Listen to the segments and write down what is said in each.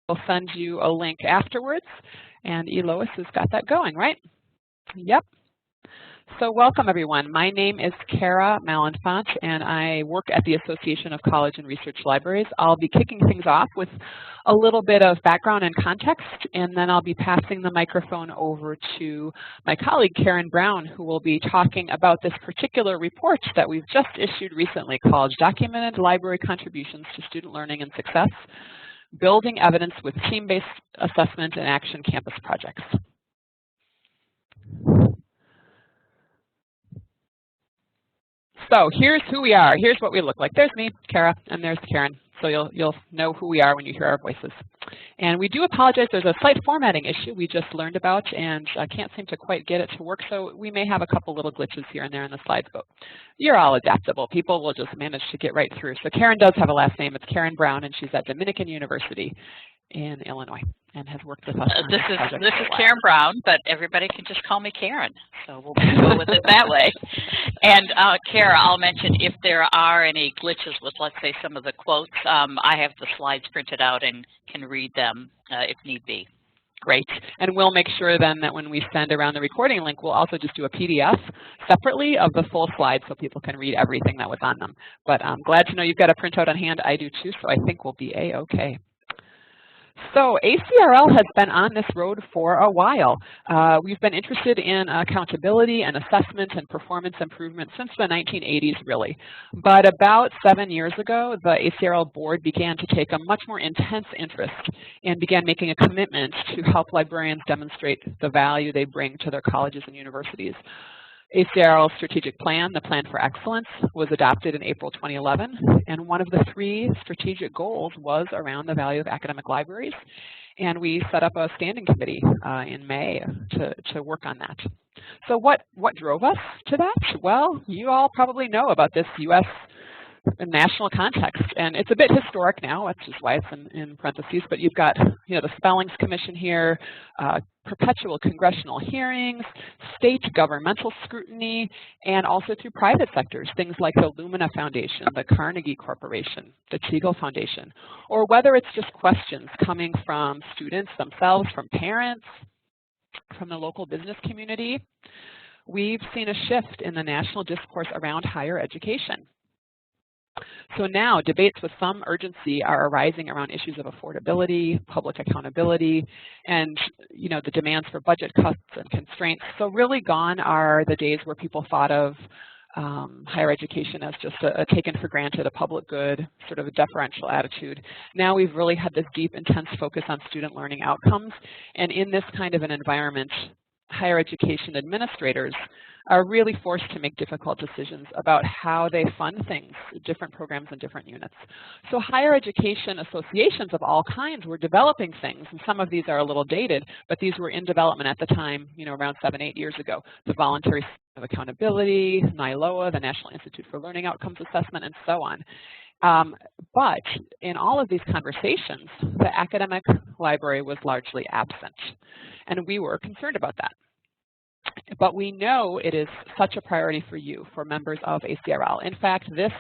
We'll send you a link afterwards, and Elois has got that going, right? Yep. So welcome, everyone. My name is Kara Malenfant, and I work at the Association of College and Research Libraries. I'll be kicking things off with a little bit of background and context, and then I'll be passing the microphone over to my colleague, Karen Brown, who will be talking about this particular report that we've just issued recently called Documented Library Contributions to Student Learning and Success, Building Evidence with Team-Based Assessment and Action Campus Projects. So here's who we are. Here's what we look like. There's me, Kara, and there's Karen. So you'll know who we are when you hear our voices. And we do apologize. There's a slight formatting issue we just learned about, and I can't seem to quite get it to work. So we may have a couple little glitches here and there in the slides, but you're all adaptable. People will just manage to get right through. So Karen does have a last name. It's Karen Brown, and she's at Dominican University in Illinois and has worked with us. This is Karen Brown, but everybody can just call me Karen, so we'll go with it that way. And Kara, I'll mention if there are any glitches with, let's say, some of the quotes, I have the slides printed out and can read them if need be. Great. And we'll make sure then that when we send around the recording link, we'll also just do a PDF separately of the full slides so people can read everything that was on them. But I'm glad to know you've got a printout on hand. I do too, so I think we'll be A-okay. So ACRL has been on this road for a while. We've been interested in accountability and assessment and performance improvement since the 1980s, really. But about 7 years ago, the ACRL board began to take a much more intense interest and began making a commitment to help librarians demonstrate the value they bring to their colleges and universities. ACRL's strategic plan, the Plan for Excellence, was adopted in April 2011, and one of the 3 strategic goals was around the value of academic libraries, and we set up a standing committee in May to work on that. So what drove us to that? Well, you all probably know about this U.S. national context, and it's a bit historic now, which is why it's in parentheses, but you've got the Spellings Commission here, perpetual congressional hearings, state governmental scrutiny, and also through private sectors, things like the Lumina Foundation, the Carnegie Corporation, the Teagle Foundation, or whether it's just questions coming from students themselves, from parents, from the local business community. We've seen a shift in the national discourse around higher education. So now debates with some urgency are arising around issues of affordability, public accountability, and the demands for budget cuts and constraints. So really gone are the days where people thought of higher education as just a taken for granted, a public good, sort of a deferential attitude. Now we've really had this deep, intense focus on student learning outcomes, and in this kind of an environment, higher education administrators are really forced to make difficult decisions about how they fund things, different programs and different units. So higher education associations of all kinds were developing things, and some of these are a little dated, but these were in development at the time, around 7-8 years ago. The Voluntary System of Accountability, NILOA, the National Institute for Learning Outcomes Assessment, and so on. But in all of these conversations, the academic library was largely absent, and we were concerned about that. But we know it is such a priority for you, for members of ACRL. In fact, this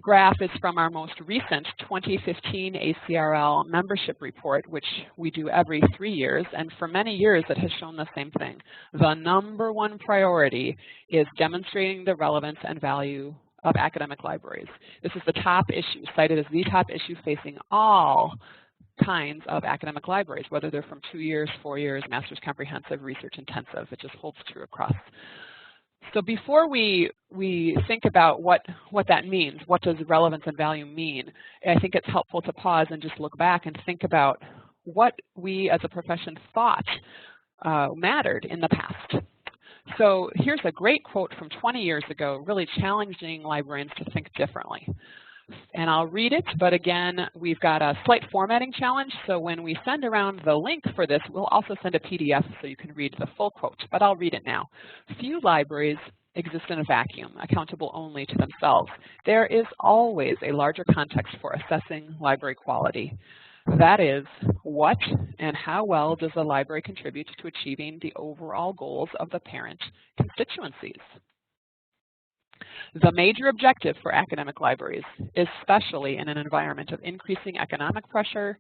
graph is from our most recent 2015 ACRL membership report, which we do every 3 years, and for many years it has shown the same thing. The #1 priority is demonstrating the relevance and value of academic libraries. This is the top issue, cited as the top issue facing all kinds of academic libraries, whether they're from 2 years, 4 years, master's comprehensive, research intensive. It just holds true across. So before we think about what that means, what does relevance and value mean, I think it's helpful to pause and just look back and think about what we as a profession thought mattered in the past. So here's a great quote from 20 years ago, really challenging librarians to think differently. And I'll read it, but again, we've got a slight formatting challenge, so when we send around the link for this, we'll also send a PDF so you can read the full quote, but I'll read it now. Few libraries exist in a vacuum, accountable only to themselves. There is always a larger context for assessing library quality. That is, what and how well does the library contribute to achieving the overall goals of the parent constituencies? The major objective for academic libraries, especially in an environment of increasing economic pressure,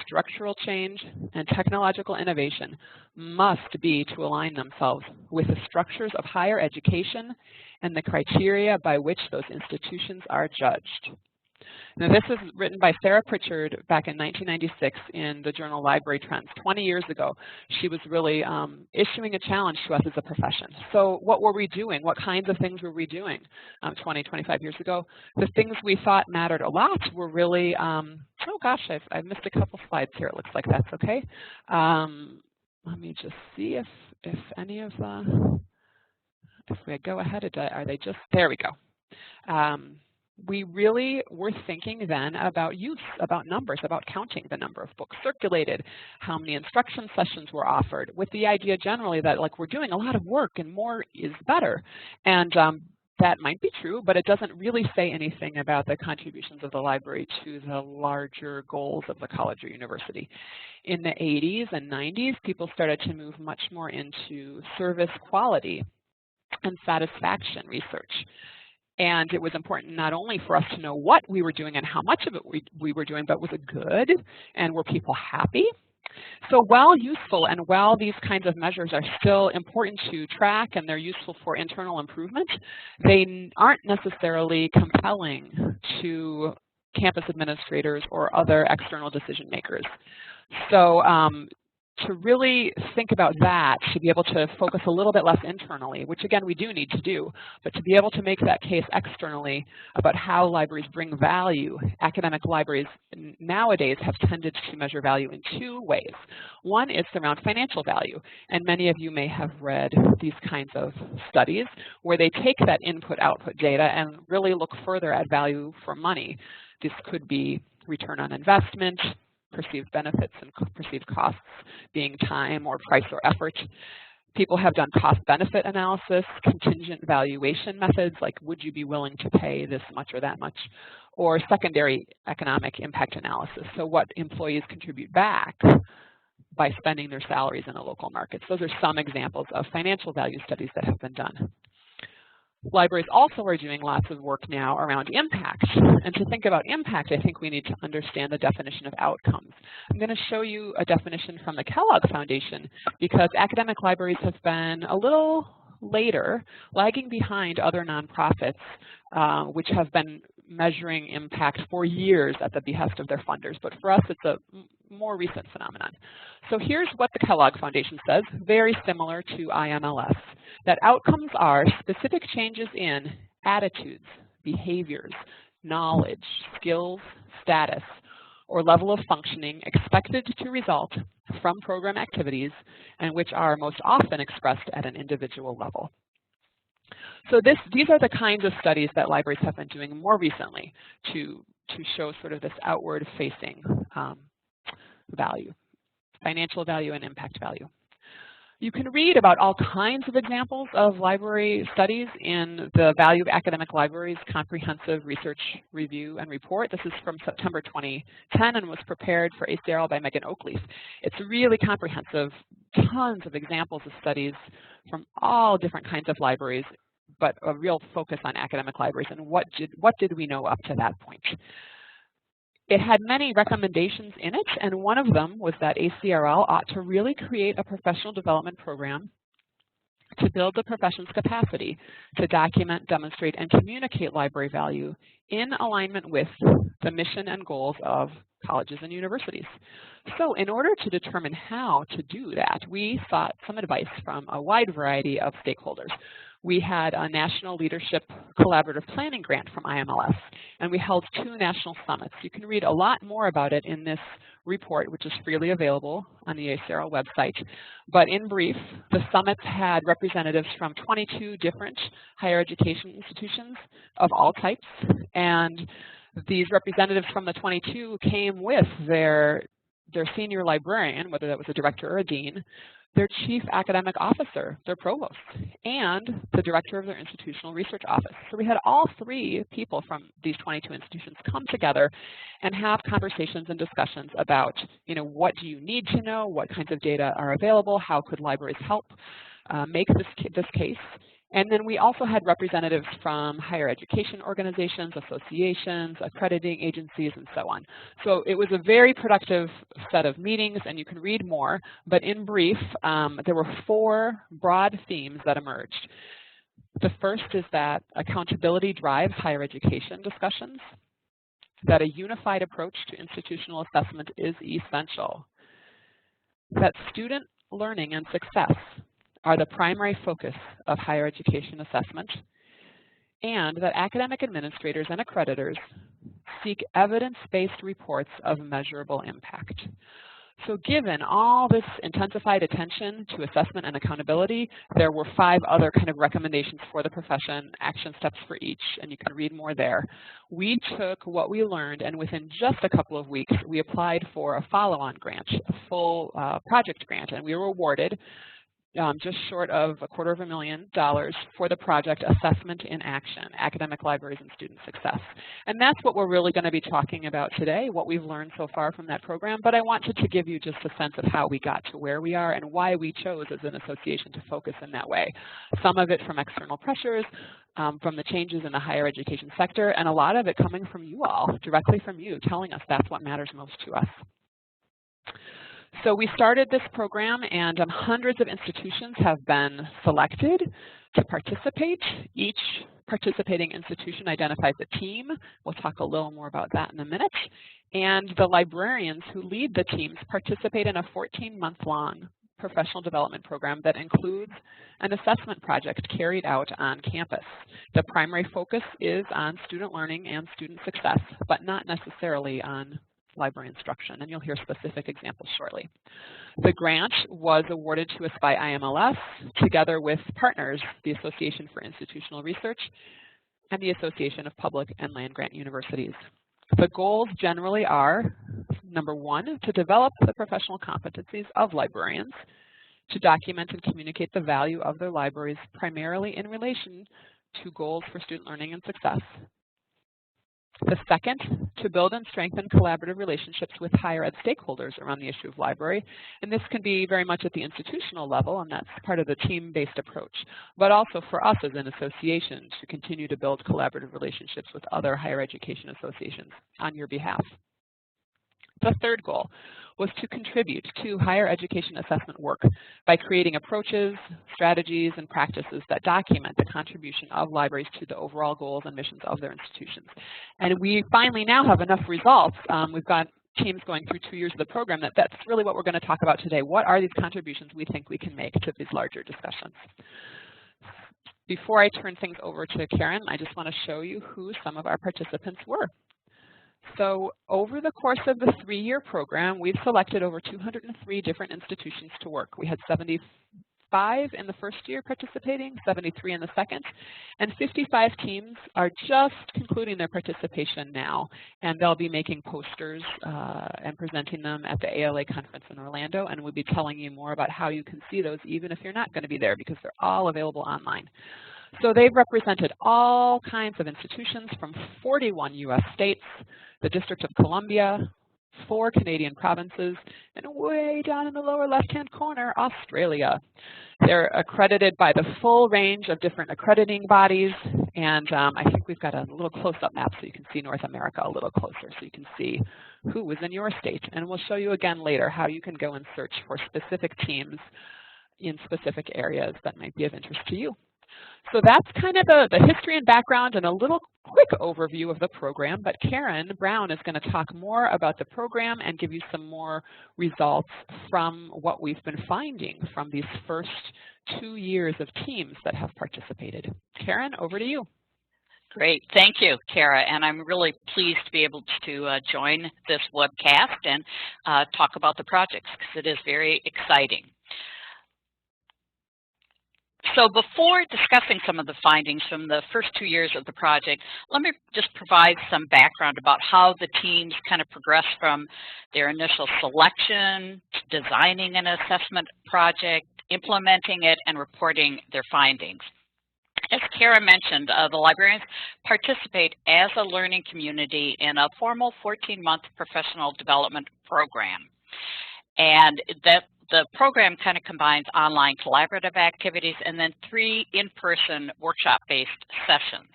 structural change, and technological innovation must be to align themselves with the structures of higher education and the criteria by which those institutions are judged. Now, this was written by Sarah Pritchard back in 1996 in the journal Library Trends. 20 years ago, she was really issuing a challenge to us as a profession. So what were we doing? What kinds of things were we doing 20, 25 years ago? The things we thought mattered a lot were really, oh gosh, I've missed a couple slides here. It looks like that's okay. Let me just see if any of the, if we go ahead, are they just, there we go. We really were thinking then about use, about numbers, about counting the number of books circulated, how many instruction sessions were offered, with the idea generally that like we're doing a lot of work and more is better. And that might be true, but it doesn't really say anything about the contributions of the library to the larger goals of the college or university. In the 80s and 90s, people started to move much more into service quality and satisfaction research. And it was important not only for us to know what we were doing and how much of it we were doing, but was it good and were people happy? So while useful and while these kinds of measures are still important to track and they're useful for internal improvement, they aren't necessarily compelling to campus administrators or other external decision makers. So to really think about that, to be able to focus a little bit less internally, which again we do need to do, but to be able to make that case externally about how libraries bring value. Academic libraries nowadays have tended to measure value in two ways. One is around financial value, and many of you may have read these kinds of studies where they take that input-output data and really look further at value for money. This could be return on investment, perceived benefits and perceived costs being time or price or effort. People have done cost-benefit analysis, contingent valuation methods, like would you be willing to pay this much or that much, or secondary economic impact analysis, so what employees contribute back by spending their salaries in a local market. Those are some examples of financial value studies that have been done. Libraries also are doing lots of work now around impact. And to think about impact, I think we need to understand the definition of outcomes. I'm going to show you a definition from the Kellogg Foundation because academic libraries have been a little later, lagging behind other nonprofits, which have been measuring impact for years at the behest of their funders. But for us, it's a more recent phenomenon. So here's what the Kellogg Foundation says, very similar to IMLS, that outcomes are specific changes in attitudes, behaviors, knowledge, skills, status, or level of functioning expected to result from program activities and which are most often expressed at an individual level. So these are the kinds of studies that libraries have been doing more recently to show sort of this outward-facing value, financial value and impact value. You can read about all kinds of examples of library studies in the Value of Academic Libraries Comprehensive Research Review and Report. This is from September 2010 and was prepared for ACRL by Megan Oakleaf. It's really comprehensive, tons of examples of studies from all different kinds of libraries, but a real focus on academic libraries and what did we know up to that point. It had many recommendations in it, and one of them was that ACRL ought to really create a professional development program to build the profession's capacity to document, demonstrate, and communicate library value in alignment with the mission and goals of colleges and universities. So in order to determine how to do that, we sought some advice from a wide variety of stakeholders. We had a National Leadership Collaborative Planning Grant from IMLS, and we held 2 national summits. You can read a lot more about it in this report, which is freely available on the ACRL website. But in brief, the summits had representatives from 22 different higher education institutions of all types, and these representatives from the 22 came with their senior librarian, whether that was a director or a dean, their chief academic officer, their provost, and the director of their institutional research office. So we had all 3 people from these 22 institutions come together and have conversations and discussions about, what do you need to know, what kinds of data are available, how could libraries help make this case, And then we also had representatives from higher education organizations, associations, accrediting agencies, and so on. So it was a very productive set of meetings, and you can read more. But in brief, there were 4 broad themes that emerged. The first is that accountability drives higher education discussions, that a unified approach to institutional assessment is essential, that student learning and success are the primary focus of higher education assessment, and that academic administrators and accreditors seek evidence-based reports of measurable impact. So given all this intensified attention to assessment and accountability, there were 5 other kind of recommendations for the profession, action steps for each, and you can read more there. We took what we learned, and within just a couple of weeks, we applied for a follow-on grant, a full project grant, and we were awarded just short of $250,000 for the project Assessment in Action, Academic Libraries and Student Success. And that's what we're really going to be talking about today, what we've learned so far from that program. But I wanted to give you just a sense of how we got to where we are and why we chose as an association to focus in that way. Some of it from external pressures, from the changes in the higher education sector, and a lot of it coming from you all, directly from you, telling us that's what matters most to us. So we started this program, and hundreds of institutions have been selected to participate. Each participating institution identifies a team. We'll talk a little more about that in a minute. And the librarians who lead the teams participate in a 14-month-long professional development program that includes an assessment project carried out on campus. The primary focus is on student learning and student success, but not necessarily on library instruction, and you'll hear specific examples shortly. The grant was awarded to us by IMLS, together with partners, the Association for Institutional Research and the Association of Public and Land-Grant Universities. The goals generally are, number 1, to develop the professional competencies of librarians, to document and communicate the value of their libraries, primarily in relation to goals for student learning and success. The second, to build and strengthen collaborative relationships with higher ed stakeholders around the issue of library. And this can be very much at the institutional level, and that's part of the team-based approach, but also for us as an association to continue to build collaborative relationships with other higher education associations on your behalf. The third goal was to contribute to higher education assessment work by creating approaches, strategies, and practices that document the contribution of libraries to the overall goals and missions of their institutions. And we finally now have enough results. We've got teams going through 2 years of the program that's really what we're going to talk about today. What are these contributions we think we can make to these larger discussions? Before I turn things over to Karen, I just want to show you who some of our participants were. So over the course of the 3-year program, we've selected over 203 different institutions to work. We had 75 in the first year participating, 73 in the second, and 55 teams are just concluding their participation now, and they'll be making posters and presenting them at the AiA conference in Orlando, and we'll be telling you more about how you can see those even if you're not going to be there, because they're all available online. So they've represented all kinds of institutions from 41 U.S. states, the District of Columbia, 4 Canadian provinces, and way down in the lower left-hand corner, Australia. They're accredited by the full range of different accrediting bodies, and I think we've got a little close-up map so you can see North America a little closer, so you can see who was in your state. And we'll show you again later how you can go and search for specific teams in specific areas that might be of interest to you. So that's kind of the history and background and a little quick overview of the program, but Karen Brown is going to talk more about the program and give you some more results from what we've been finding from these first 2 years of teams that have participated. Karen, over to you. Great. Thank you, Kara. And I'm really pleased to be able to join this webcast and talk about the projects because it is very exciting. So before discussing some of the findings from the first 2 years of the project, let me just provide some background about how the teams kind of progressed from their initial selection to designing an assessment project, implementing it, and reporting their findings. As Kara mentioned, the librarians participate as a learning community in a formal 14-month professional development program. And that The program kind of combines online collaborative activities and then 3 in-person workshop-based sessions.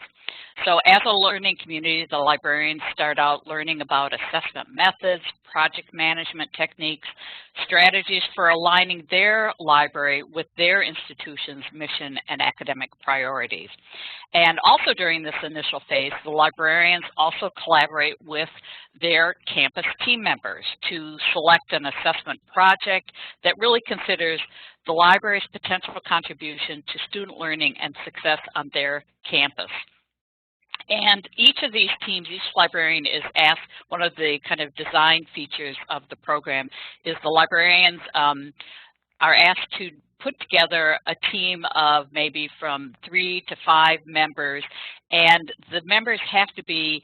So as a learning community, the librarians start out learning about assessment methods, project management techniques, strategies for aligning their library with their institution's mission and academic priorities. And also during this initial phase, the librarians also collaborate with their campus team members to select an assessment project that really considers the library's potential contribution to student learning and success on their campus. And each of these teams, each librarian is asked, one of the kind of design features of the program is the librarians are asked to put together a team of maybe from 3 to 5 members, and the members have to be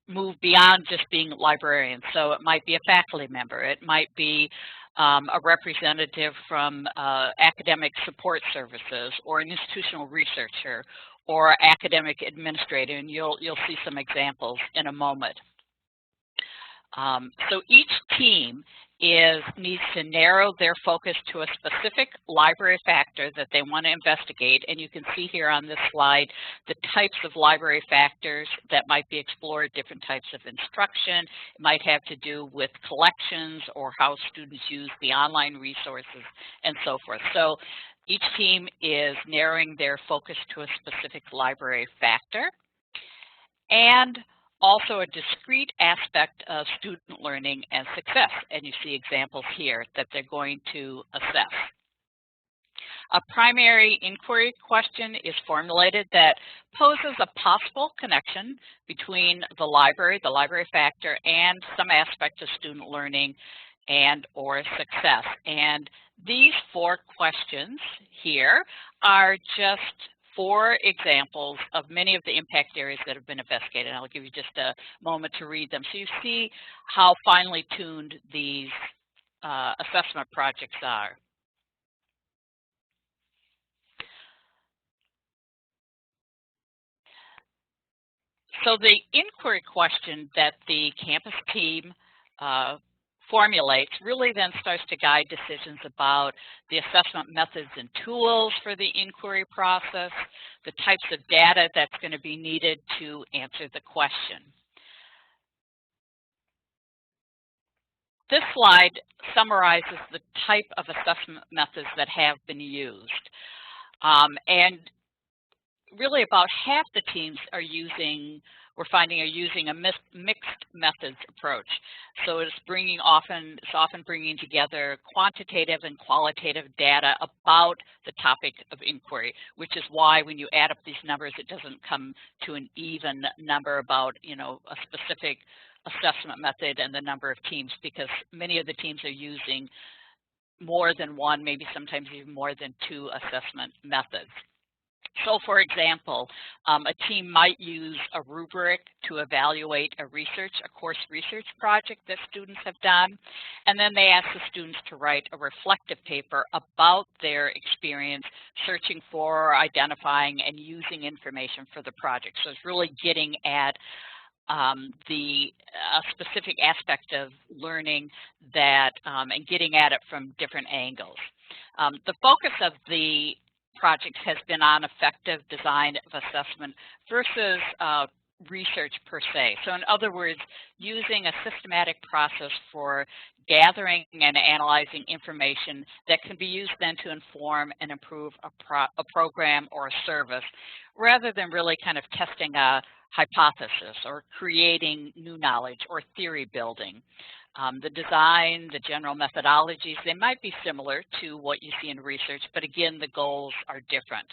moved beyond just being librarians. So it might be a faculty member, it might be a representative from academic support services or an institutional researcher or academic administrator, and you'll see some examples in a moment. So each team needs to narrow their focus to a specific library factor that they want to investigate, and you can see here on this slide the types of library factors that might be explored, different types of instruction. It might have to do with collections or how students use the online resources and so forth. So each team is narrowing their focus to a specific library factor and also a discrete aspect of student learning and success. And you see examples here that they're going to assess. A primary inquiry question is formulated that poses a possible connection between the library factor, and some aspect of student learning and or success. And these 4 questions here are just 4 examples of many of the impact areas that have been investigated. I'll give you just a moment to read them so you see how finely tuned these assessment projects are. So the inquiry question that the campus team formulates really then starts to guide decisions about the assessment methods and tools for the inquiry process, the types of data that's going to be needed to answer the question. This slide summarizes the type of assessment methods that have been used. And really about half the teams are using, we're finding, are using a mixed methods approach. So it's often bringing together quantitative and qualitative data about the topic of inquiry, which is why when you add up these numbers, it doesn't come to an even number about, a specific assessment method and the number of teams, because many of the teams are using more than one, maybe sometimes even more than 2 assessment methods. So for example, a team might use a rubric to evaluate a course research project that students have done, and then they ask the students to write a reflective paper about their experience searching for, identifying, and using information for the project. So it's really getting at the specific aspect of learning that, and getting at it from different angles. The focus of the projects has been on effective design of assessment versus research per se. So in other words, using a systematic process for gathering and analyzing information that can be used then to inform and improve a program or a service, rather than really kind of testing a hypothesis or creating new knowledge or theory building. The design, the general methodologies, they might be similar to what you see in research, but again, the goals are different.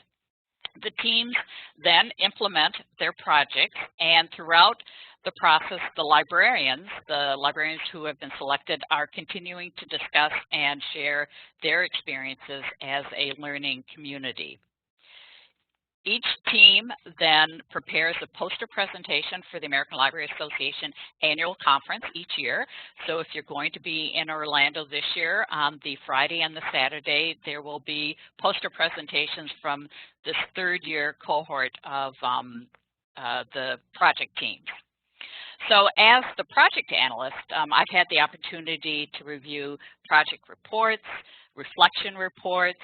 The teams then implement their projects, and throughout the process, the librarians who have been selected are continuing to discuss and share their experiences as a learning community. Each team then prepares a poster presentation for the American Library Association annual conference each year. So if you're going to be in Orlando this year, on the Friday and the Saturday, there will be poster presentations from this 3rd-year cohort of the project teams. So as the project analyst, I've had the opportunity to review project reports, reflection reports,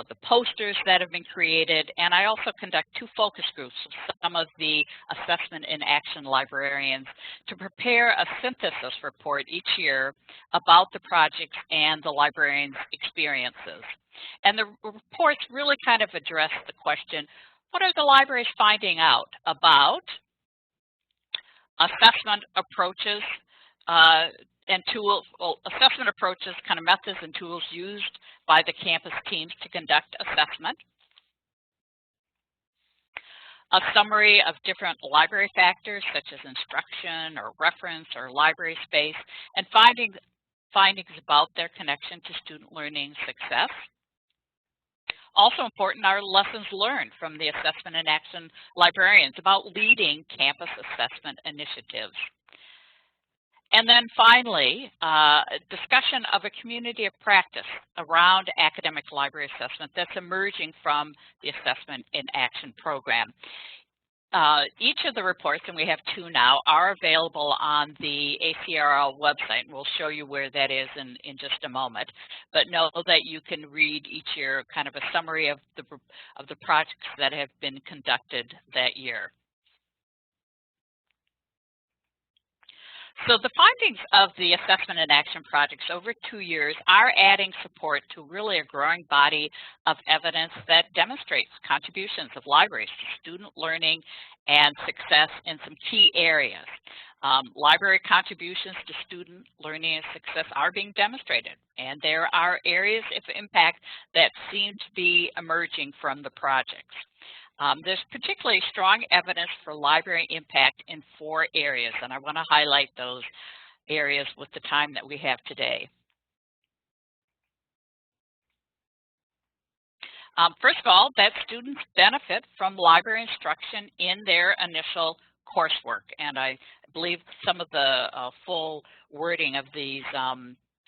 the posters that have been created, and I also conduct 2 focus groups with some of the assessment in action librarians to prepare a synthesis report each year about the projects and the librarians' experiences. And the reports really kind of address the question, what are the libraries finding out about assessment approaches and tools, assessment approaches, kind of methods and tools used by the campus teams to conduct assessment. A summary of different library factors such as instruction or reference or library space, and findings about their connection to student learning success. Also important are lessons learned from the assessment and action librarians about leading campus assessment initiatives. And then finally, discussion of a community of practice around academic library assessment that's emerging from the Assessment in Action program. Each of the reports, and we have 2 now, are available on the ACRL website. We'll show you where that is in just a moment. But know that you can read each year kind of a summary of the projects that have been conducted that year. So the findings of the Assessment in Action projects over 2 years are adding support to really a growing body of evidence that demonstrates contributions of libraries to student learning and success in some key areas. Library contributions to student learning and success are being demonstrated, and there are areas of impact that seem to be emerging from the projects. There's particularly strong evidence for library impact in 4 areas, and I want to highlight those areas with the time that we have today. First of all, that students benefit from library instruction in their initial coursework, and I believe some of the full wording of these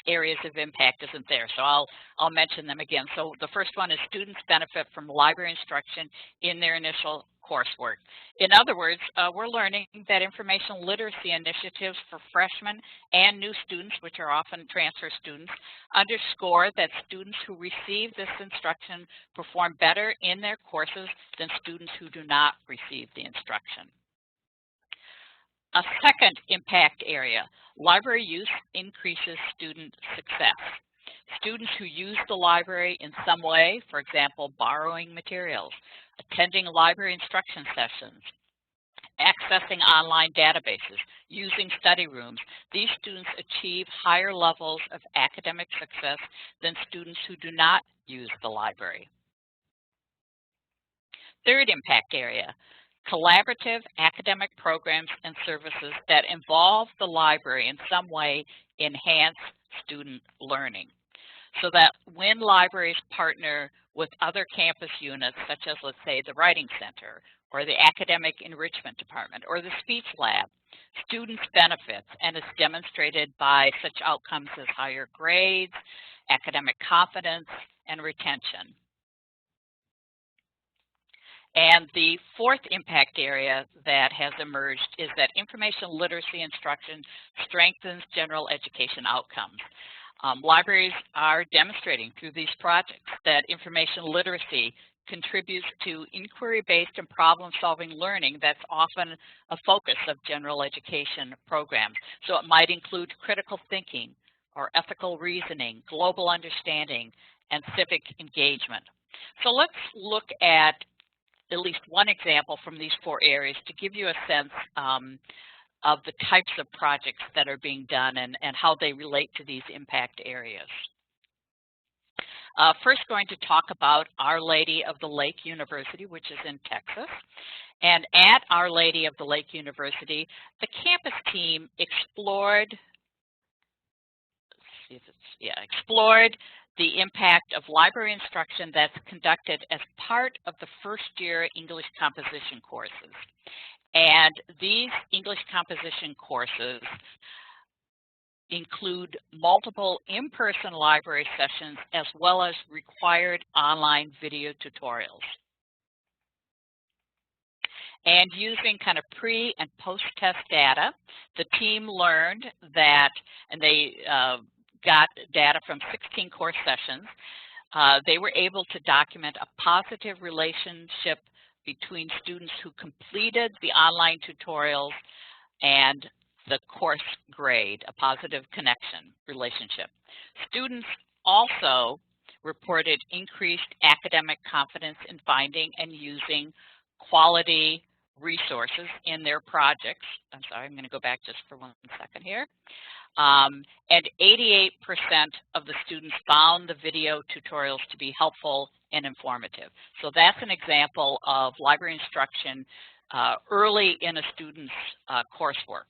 areas of impact isn't there, so I'll mention them again. So the first one is students benefit from library instruction in their initial coursework. In other words, we're learning that information literacy initiatives for freshmen and new students, which are often transfer students, underscore that students who receive this instruction perform better in their courses than students who do not receive the instruction. A second impact area, library use increases student success. Students who use the library in some way, for example, borrowing materials, attending library instruction sessions, accessing online databases, using study rooms, these students achieve higher levels of academic success than students who do not use the library. Third impact area, collaborative academic programs and services that involve the library in some way enhance student learning. So that when libraries partner with other campus units, such as, let's say, the Writing Center, or the Academic Enrichment Department, or the Speech Lab, students benefit, and it's demonstrated by such outcomes as higher grades, academic confidence, and retention. And the fourth impact area that has emerged is that information literacy instruction strengthens general education outcomes. Libraries are demonstrating through these projects that information literacy contributes to inquiry-based and problem-solving learning that's often a focus of general education programs. So it might include critical thinking or ethical reasoning, global understanding, and civic engagement. So let's look at least one example from these 4 areas to give you a sense of the types of projects that are being done and how they relate to these impact areas. First, going to talk about Our Lady of the Lake University, which is in Texas. And at Our Lady of the Lake University, the campus team explored the impact of library instruction that's conducted as part of the first-year English composition courses. And these English composition courses include multiple in-person library sessions as well as required online video tutorials. And using kind of pre- and post-test data, the team learned that, and they got data from 16 course sessions, they were able to document a positive relationship between students who completed the online tutorials and the course grade, a positive connection relationship. Students also reported increased academic confidence in finding and using quality resources in their projects. I'm sorry, I'm going to go back just for 1 second here. And 88% of the students found the video tutorials to be helpful and informative. So that's an example of library instruction early in a student's coursework.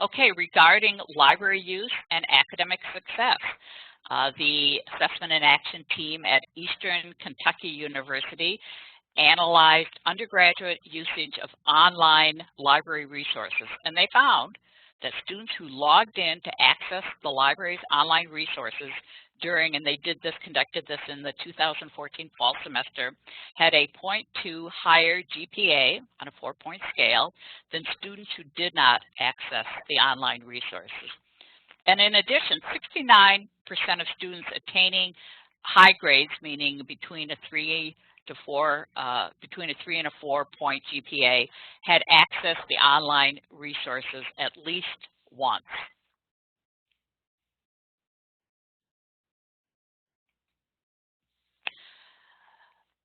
Okay, regarding library use and academic success, the Assessment and Action team at Eastern Kentucky University analyzed undergraduate usage of online library resources, and they found that students who logged in to access the library's online resources during, and they conducted this in the 2014 fall semester, had a 0.2 higher GPA on a 4-point scale than students who did not access the online resources. And in addition, 69% of students attaining high grades, meaning between a 3 and a 4-point GPA, had accessed the online resources at least once.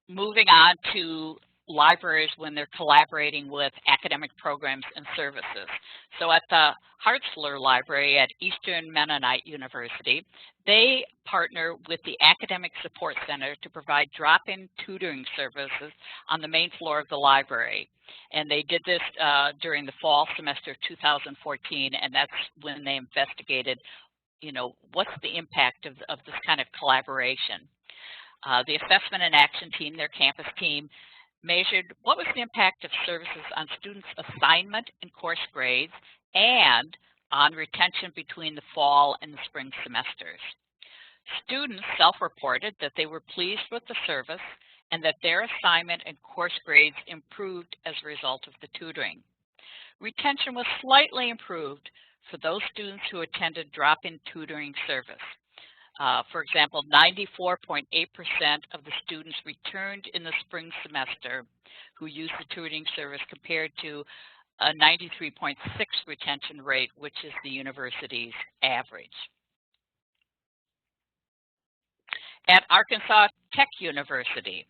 Moving on to libraries when they're collaborating with academic programs and services. So at the Hartzler Library at Eastern Mennonite University, they partner with the Academic Support Center to provide drop-in tutoring services on the main floor of the library. And they did this during the fall semester of 2014, and that's when they investigated, what's the impact of this kind of collaboration. The Assessment and Action team, their campus team, measured what was the impact of services on students' assignment and course grades and on retention between the fall and the spring semesters. Students self-reported that they were pleased with the service and that their assignment and course grades improved as a result of the tutoring. Retention was slightly improved for those students who attended drop-in tutoring service. For example, 94.8% of the students returned in the spring semester who used the tutoring service compared to a 93.6 retention rate, which is the university's average. At Arkansas Tech University,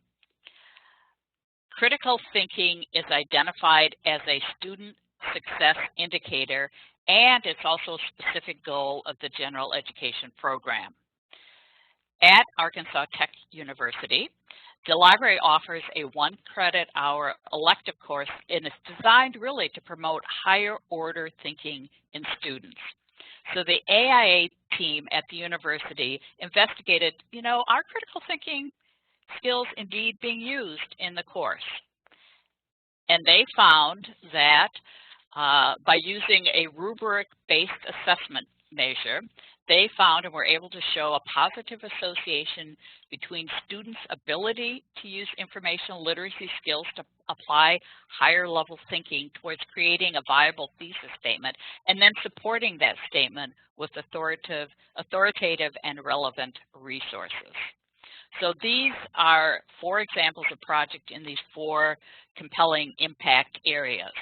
critical thinking is identified as a student success indicator, and it's also a specific goal of the general education program. At Arkansas Tech University, the library offers a 1-credit-hour elective course, and it's designed really to promote higher order thinking in students. So the AiA team at the university investigated, are critical thinking skills indeed being used in the course? And they found that by using a rubric-based assessment measure, they found and were able to show a positive association between students' ability to use informational literacy skills to apply higher level thinking towards creating a viable thesis statement, and then supporting that statement with authoritative and relevant resources. So these are 4 examples of projects in these 4 compelling impact areas.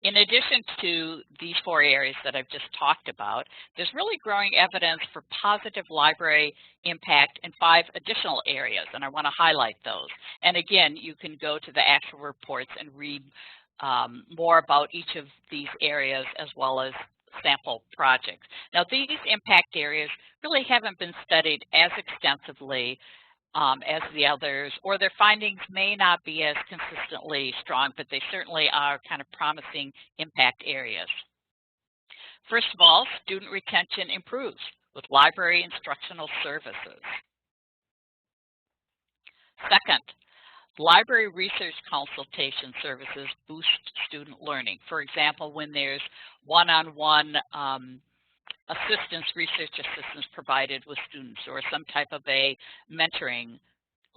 In addition to these 4 areas that I've just talked about, there's really growing evidence for positive library impact in 5 additional areas, and I want to highlight those. And again, you can go to the actual reports and read more about each of these areas as well as sample projects. Now, these impact areas really haven't been studied as extensively as the others, or their findings may not be as consistently strong, but they certainly are kind of promising impact areas. First of all, student retention improves with library instructional services. Second, library research consultation services boost student learning. For example, when there's one-on-one research assistance provided with students, or some type of a mentoring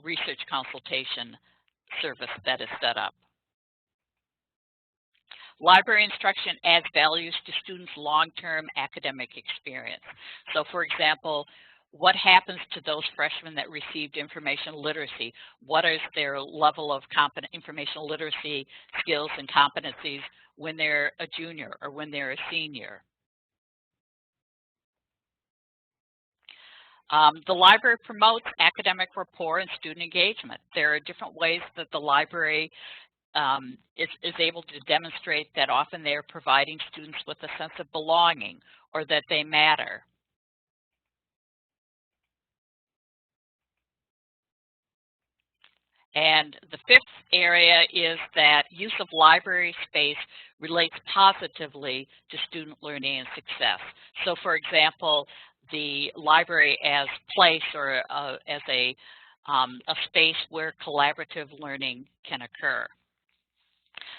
research consultation service that is set up. Library instruction adds values to students' long-term academic experience. So for example, what happens to those freshmen that received information literacy? What is their level of information literacy skills and competencies when they're a junior or when they're a senior? The library promotes academic rapport and student engagement. There are different ways that the library is able to demonstrate that often they are providing students with a sense of belonging or that they matter. And the fifth area is that use of library space relates positively to student learning and success. So for example, the library as place or as a space where collaborative learning can occur.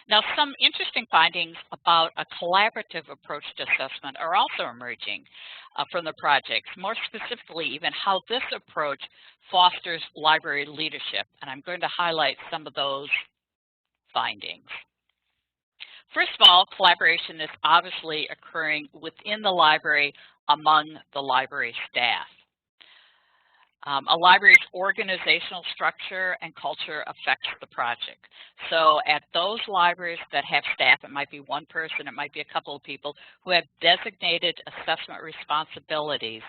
Now, some interesting findings about a collaborative approach to assessment are also emerging from the projects, more specifically even how this approach fosters library leadership, and I'm going to highlight some of those findings. First of all, collaboration is obviously occurring within the library among the library staff. A library's organizational structure and culture affects the project. So at those libraries that have staff, it might be one person, it might be a couple of people who have designated assessment responsibilities,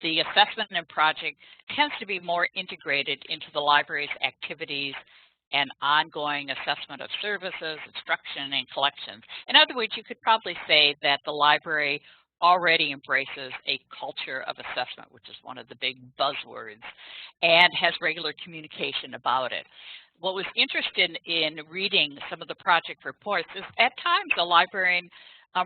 the assessment and project tends to be more integrated into the library's activities and ongoing assessment of services, instruction, and collections. In other words, you could probably say that the library already embraces a culture of assessment, which is one of the big buzzwords, and has regular communication about it. What was interesting in reading some of the project reports is at times the librarian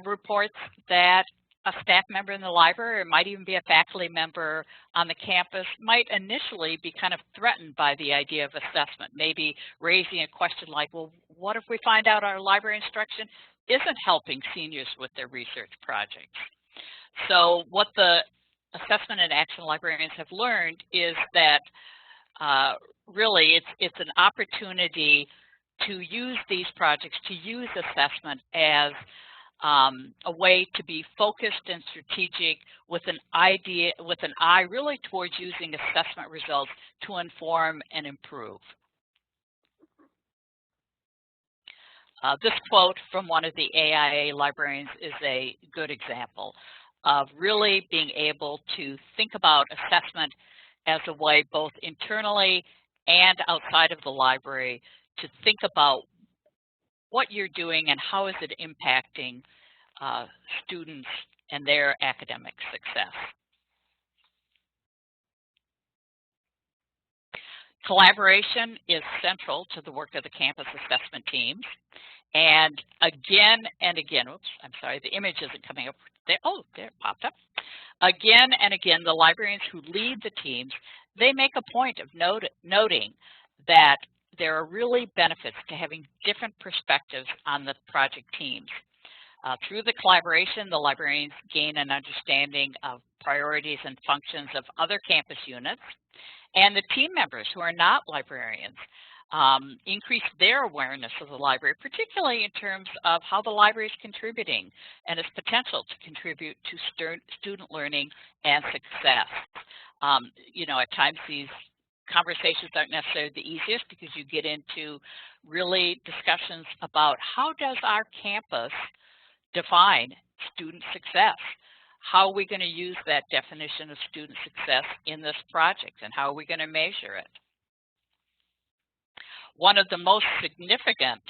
reports that a staff member in the library, or might even be a faculty member on the campus, might initially be kind of threatened by the idea of assessment, maybe raising a question like, well, what if we find out our library instruction isn't helping seniors with their research projects? So what the assessment and action librarians have learned is that really it's an opportunity to use these projects, to use assessment as a way to be focused and strategic with an eye really towards using assessment results to inform and improve. This quote from one of the AiA librarians is a good example of really being able to think about assessment as a way both internally and outside of the library to think about what you're doing and how is it impacting students and their academic success. Collaboration is central to the work of the campus assessment teams. And again, oops, I'm sorry, the image isn't coming up there. Oh, there it popped up. Again and again, the librarians who lead the teams, they make a point of noting that there are really benefits to having different perspectives on the project teams. Through the collaboration, the librarians gain an understanding of priorities and functions of other campus units, and the team members who are not librarians increase their awareness of the library, particularly in terms of how the library is contributing and its potential to contribute to student learning and success. You know, at times these conversations aren't necessarily the easiest because you get into really discussions about how does our campus define student success? How are we going to use that definition of student success in this project, and how are we going to measure it? One of the most significant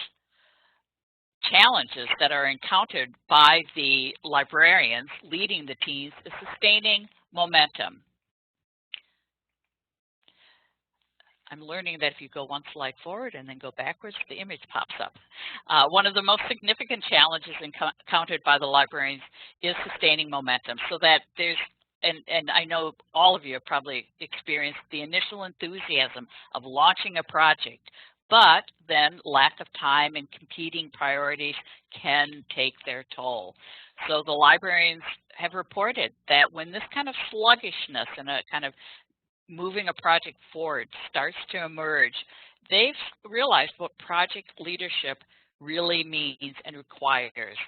challenges that are encountered by the librarians leading the teams is sustaining momentum. I'm learning that if you go one slide forward and then go backwards, the image pops up. One of the most significant challenges encountered by the librarians is sustaining momentum, so that there's, and I know all of you have probably experienced the initial enthusiasm of launching a project, but then lack of time and competing priorities can take their toll. So the librarians have reported that when this kind of sluggishness and a kind of moving a project forward starts to emerge, they've realized what project leadership really means and requires.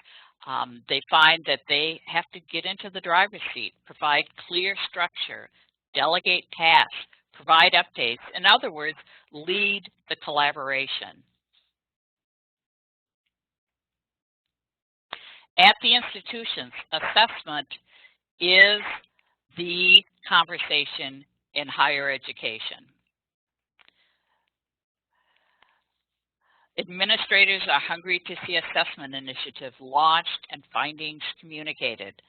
They find that they have to get into the driver's seat, provide clear structure, delegate tasks, provide updates. In other words, lead the collaboration. At the institutions, assessment is the conversation in higher education. Administrators are hungry to see assessment initiatives launched and findings communicated.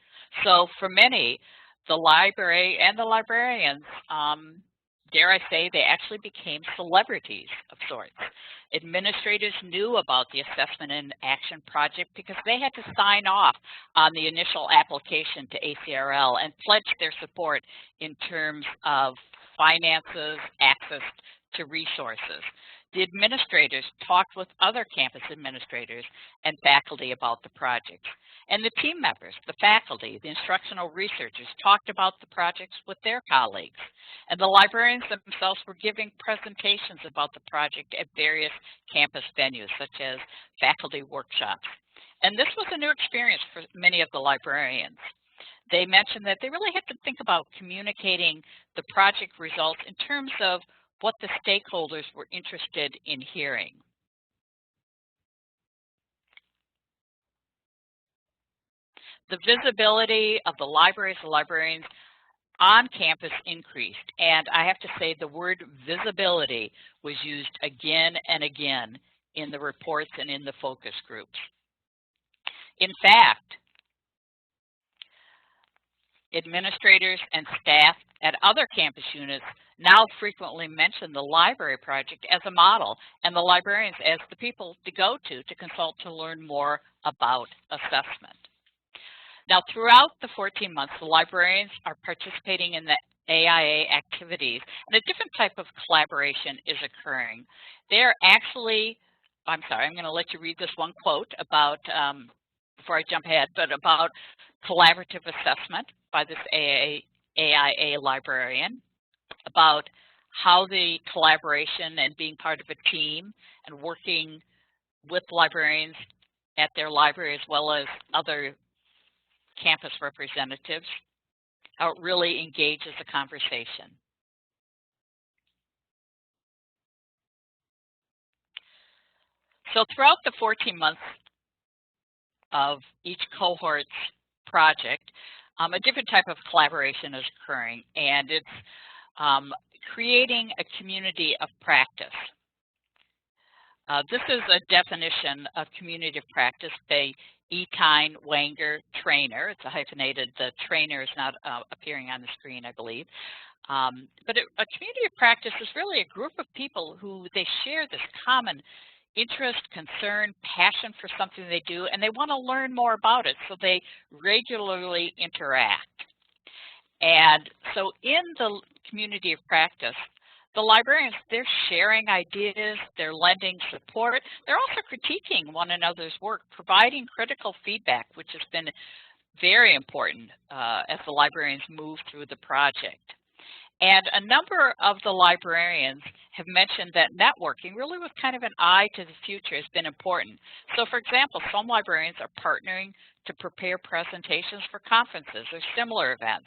So for many, the library and the librarians, dare I say, they actually became celebrities of sorts. Administrators knew about the Assessment in Action project because they had to sign off on the initial application to ACRL and pledge their support in terms of finances, access to resources. The administrators talked with other campus administrators and faculty about the projects. And the team members, the faculty, the instructional researchers talked about the projects with their colleagues. And the librarians themselves were giving presentations about the project at various campus venues, such as faculty workshops. And this was a new experience for many of the librarians. They mentioned that they really had to think about communicating the project results in terms of what the stakeholders were interested in hearing. The visibility of the libraries and librarians on campus increased, and I have to say the word visibility was used again and again in the reports and in the focus groups. In fact, administrators and staff at other campus units now frequently mention the library project as a model and the librarians as the people to go to consult to learn more about assessment. Now, throughout the 14 months, the librarians are participating in the AiA activities, and a different type of collaboration is occurring. They're actually, I'm going to let you read this one quote about, before I jump ahead, but about collaborative assessment by this AiA librarian, about how the collaboration and being part of a team and working with librarians at their library as well as other campus representatives, how it really engages the conversation. So throughout the 14 months of each cohort's project, a different type of collaboration is occurring, and it's creating a community of practice. This is a definition of community of practice by Etine Wanger Trainer. It's a hyphenated, the trainer is not appearing on the screen, I believe. But a community of practice is really a group of people who they share this common interest, concern, passion for something they do, and they want to learn more about it, so they regularly interact. And so in the community of practice, the librarians, they're sharing ideas, they're lending support, they're also critiquing one another's work, providing critical feedback, which has been very important as the librarians move through the project. And a number of the librarians have mentioned that networking, really with kind of an eye to the future, has been important. So for example, some librarians are partnering to prepare presentations for conferences or similar events.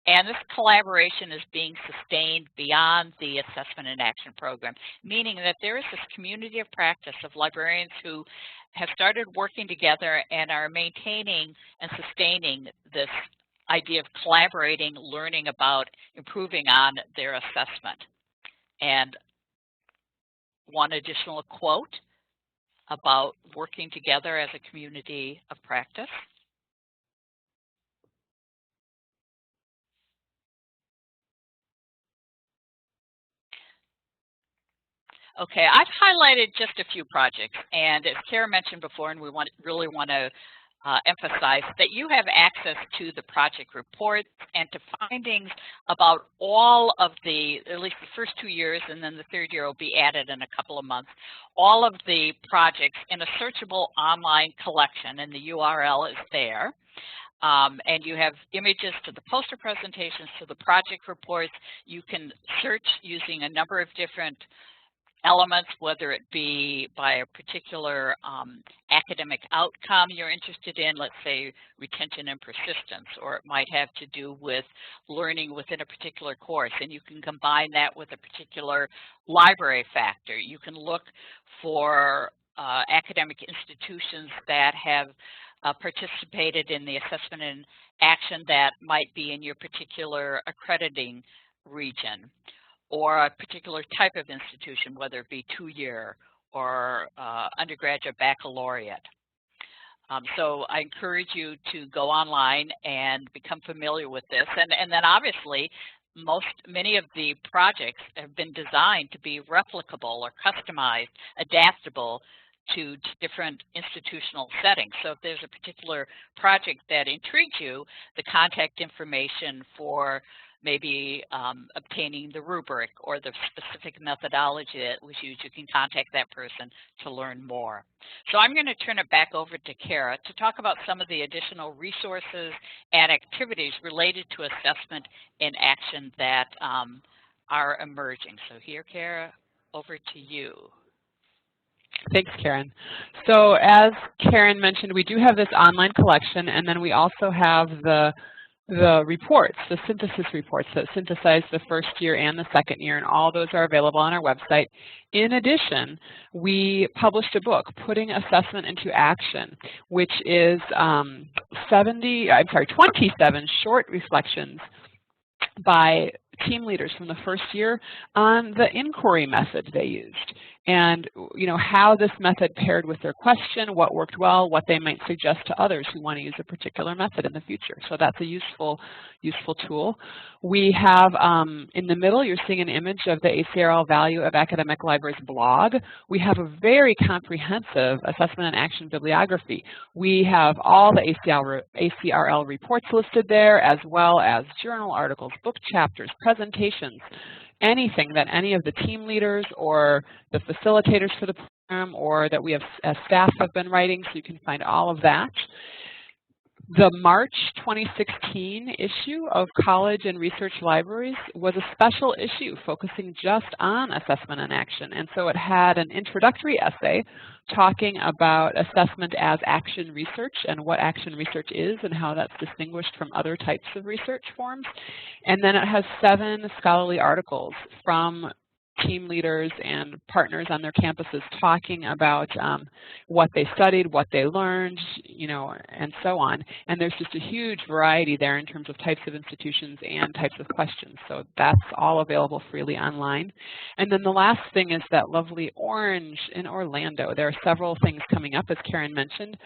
And this collaboration is being sustained beyond the Assessment in Action program, meaning that there is this community of practice of librarians who have started working together and are maintaining and sustaining this idea of collaborating, learning about, improving on their assessment. And one additional quote about working together as a community of practice. Okay, I've highlighted just a few projects, and as Kara mentioned before, and we really want to emphasize that you have access to the project reports and to findings about all of the, at least the first 2 years, and then the third year will be added in a couple of months, all of the projects in a searchable online collection, and the URL is there. And you have images to the poster presentations, to the project reports. You can search using a number of different elements, whether it be by a particular academic outcome you're interested in, let's say retention and persistence, or it might have to do with learning within a particular course, and you can combine that with a particular library factor. You can look for academic institutions that have participated in the assessment and action that might be in your particular accrediting region, or a particular type of institution, whether it be 2-year or undergraduate baccalaureate. So I encourage you to go online and become familiar with this. And then obviously, many of the projects have been designed to be replicable or customized, adaptable to different institutional settings. So if there's a particular project that intrigues you, the contact information for maybe obtaining the rubric or the specific methodology that was used, you can contact that person to learn more. So I'm going to turn it back over to Kara to talk about some of the additional resources and activities related to assessment in action that are emerging. So here, Kara, over to you. Thanks, Karen. So as Karen mentioned, we do have this online collection, and then we also have the reports, the synthesis reports that synthesize the first year and the second year, and all those are available on our website. In addition, we published a book, Putting Assessment into Action, which is 27 short reflections by team leaders from the first year on the inquiry method they used, and how this method paired with their question, what worked well, what they might suggest to others who want to use a particular method in the future. So that's a useful tool. We have in the middle, you're seeing an image of the ACRL Value of Academic Libraries blog. We have a very comprehensive assessment and action bibliography. We have all the ACRL reports listed there, as well as journal articles, book chapters, presentations, anything that any of the team leaders or the facilitators for the program or that we have as staff have been writing, so you can find all of that. The March 2016 issue of College and Research Libraries was a special issue focusing just on assessment and action, and so it had an introductory essay talking about assessment as action research and what action research is and how that's distinguished from other types of research forms. And then it has 7 scholarly articles from team leaders and partners on their campuses talking about what they studied, what they learned, and so on. And there's just a huge variety there in terms of types of institutions and types of questions. So that's all available freely online. And then the last thing is that lovely orange in Orlando. There are several things coming up, as Karen mentioned.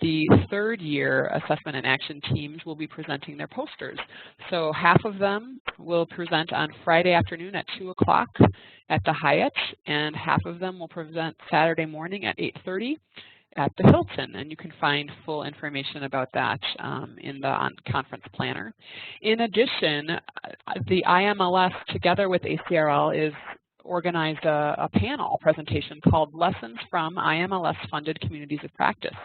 The 3rd year assessment and action teams will be presenting their posters. So half of them will present on Friday afternoon at 2 o'clock at the Hyatt, and half of them will present Saturday morning at 8:30 at the Hilton, and you can find full information about that in the conference planner. In addition, the IMLS, together with ACRL, is organized a panel presentation called Lessons from IMLS-Funded Communities of Practice.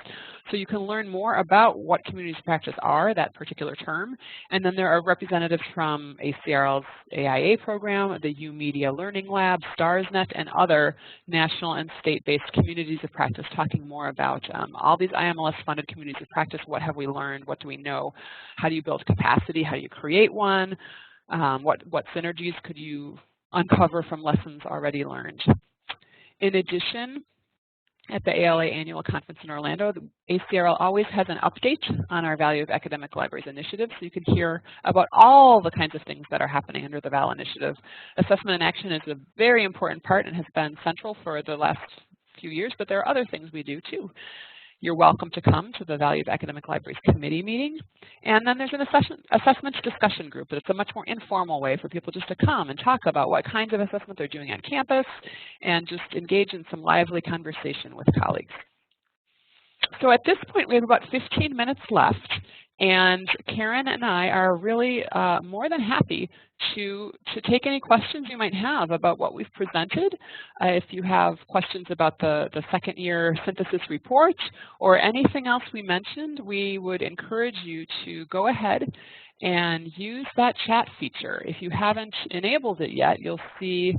So you can learn more about what communities of practice are that particular term, and then there are representatives from ACRL's AiA program, the UMedia Learning Lab, StarsNet, and other national and state-based communities of practice talking more about all these IMLS-funded communities of practice. What have we learned? What do we know? How do you build capacity? How do you create one? What synergies could you uncover from lessons already learned? In addition, at the AiA Annual Conference in Orlando, the ACRL always has an update on our Value of Academic Libraries initiative, so you can hear about all the kinds of things that are happening under the VAL initiative. Assessment and action is a very important part and has been central for the last few years, but there are other things we do too. You're welcome to come to the Value of Academic Libraries Committee meeting. And then there's an assessment discussion group. It's a much more informal way for people just to come and talk about what kinds of assessment they're doing on campus and just engage in some lively conversation with colleagues. So at this point, we have about 15 minutes left, and Karen and I are really more than happy to take any questions you might have about what we've presented. If you have questions about the 2nd year synthesis report or anything else we mentioned, we would encourage you to go ahead and use that chat feature. If you haven't enabled it yet, you'll see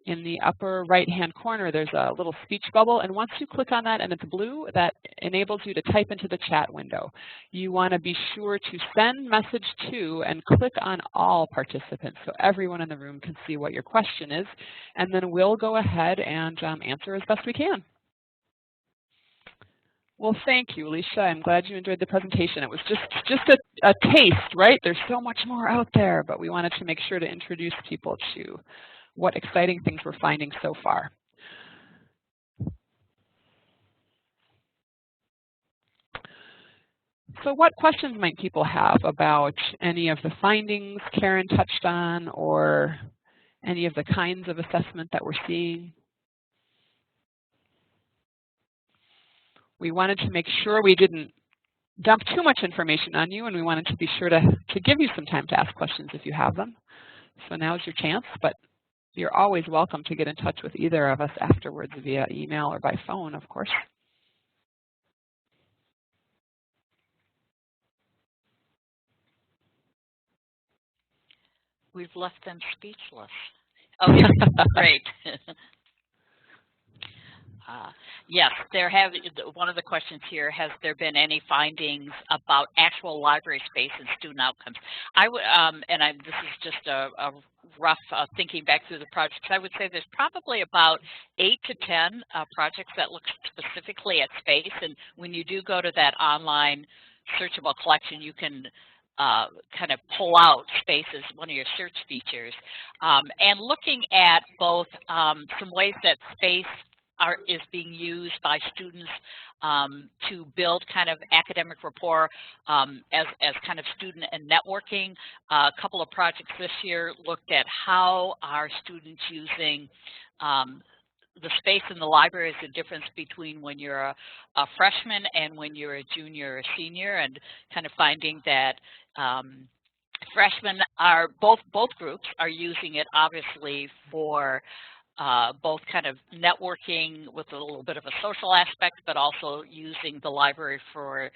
In the upper right-hand corner, there's a little speech bubble, and once you click on that and it's blue, that enables you to type into the chat window. You want to be sure to send message to and click on all participants so everyone in the room can see what your question is, and then we'll go ahead and answer as best we can. Well, thank you, Alicia. I'm glad you enjoyed the presentation. It was just a taste, right? There's so much more out there, but we wanted to make sure to introduce people to what exciting things we're finding so far. So what questions might people have about any of the findings Karen touched on, or any of the kinds of assessment that we're seeing? We wanted to make sure we didn't dump too much information on you, and we wanted to be sure to give you some time to ask questions if you have them. So now's your chance, but you're always welcome to get in touch with either of us afterwards via email or by phone, of course. We've left them speechless. Oh, yeah, great. Yes, one of the questions here, has there been any findings about actual library space and student outcomes? This is just a rough thinking back through the projects. I would say there's probably about 8 to 10 projects that look specifically at space, and when you do go to that online searchable collection, you can kind of pull out space as one of your search features. And looking at both some ways that space is being used by students to build kind of academic rapport as kind of student and networking. A couple of projects this year looked at how are students using the space in the library, is the difference between when you're a freshman and when you're a junior or senior, and kind of finding that freshmen are, both groups are using it obviously for both kind of networking with a little bit of a social aspect, but also using the library for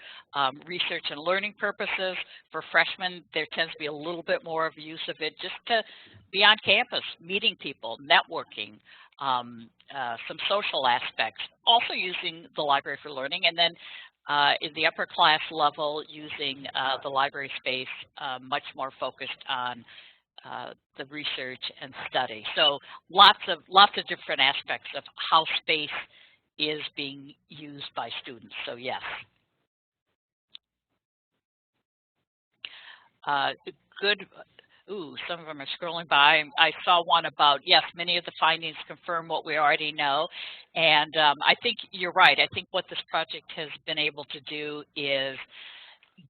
research and learning purposes. For freshmen, there tends to be a little bit more of use of it just to be on campus, meeting people, networking, some social aspects, also using the library for learning, and then in the upper class level, using the library space much more focused on the research and study. So lots of different aspects of how space is being used by students. So yes. Good. Ooh, some of them are scrolling by. I saw one about, yes, many of the findings confirm what we already know. And I think you're right. I think what this project has been able to do is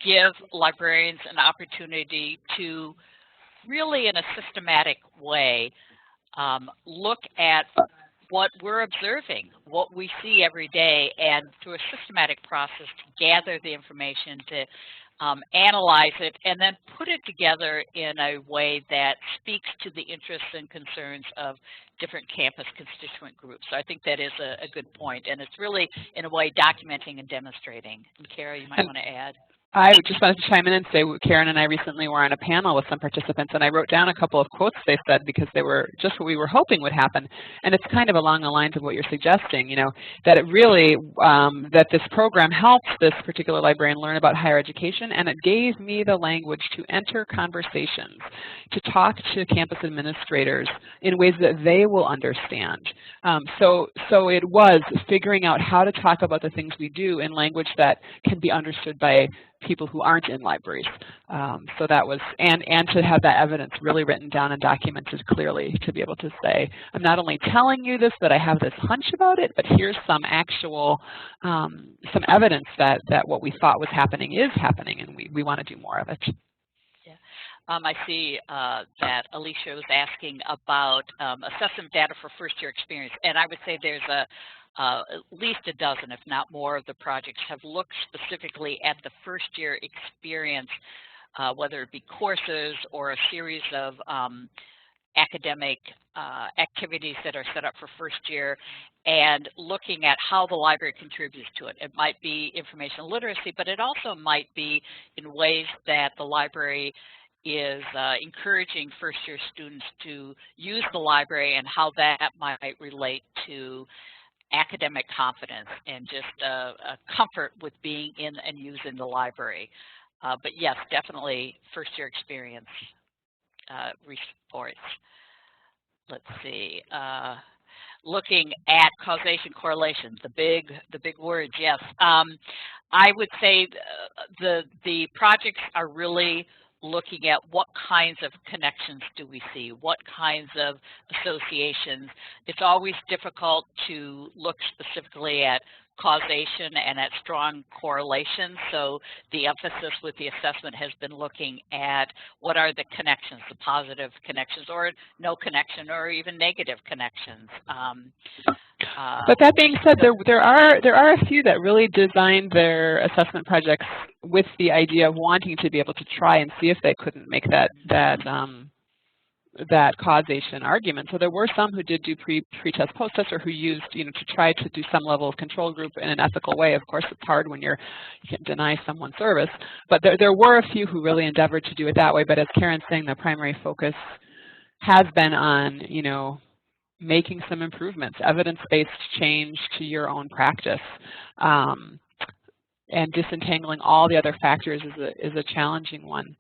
give librarians an opportunity to really in a systematic way look at what we're observing, what we see every day, and through a systematic process to gather the information, to analyze it, and then put it together in a way that speaks to the interests and concerns of different campus constituent groups. So I think that is a good point, and it's really, in a way, documenting and demonstrating. And Kara, you might want to add. I just wanted to chime in and say Karen and I recently were on a panel with some participants, and I wrote down a couple of quotes they said because they were just what we were hoping would happen. And it's kind of along the lines of what you're suggesting, you know, that it really, that this program helps this particular librarian learn about higher education, and it gave me the language to enter conversations, to talk to campus administrators in ways that they will understand. So it was figuring out how to talk about the things we do in language that can be understood by people who aren't in libraries. So that was, and to have that evidence really written down and documented clearly, to be able to say, I'm not only telling you this, that I have this hunch about it, but here's some actual, some evidence that what we thought was happening is happening, and we want to do more of it. Yeah. I see that Alicia was asking about assessment data for first-year experience, and I would say there's at least a dozen, if not more, of the projects have looked specifically at the first-year experience, whether it be courses or a series of academic activities that are set up for first year, and looking at how the library contributes to it. It might be information literacy, but it also might be in ways that the library is encouraging first-year students to use the library and how that might relate to academic confidence and just a comfort with being in and using the library. But yes, definitely first-year experience reports. Let's see. Looking at causation correlation, the big words, yes. I would say the projects are really looking at what kinds of connections do we see, what kinds of associations. It's always difficult to look specifically at causation and at strong correlation, so the emphasis with the assessment has been looking at what are the connections, the positive connections, or no connection, or even negative connections. But that being said, there are a few that really designed their assessment projects with the idea of wanting to be able to try and see if they couldn't make that causation argument. So there were some who did do pre-test, post-test, or who used, to try to do some level of control group in an ethical way. Of course, it's hard when you can't deny someone service, but there were a few who really endeavored to do it that way. But as Karen's saying, the primary focus has been on, making some improvements, evidence-based change to your own practice. And disentangling all the other factors is a challenging one.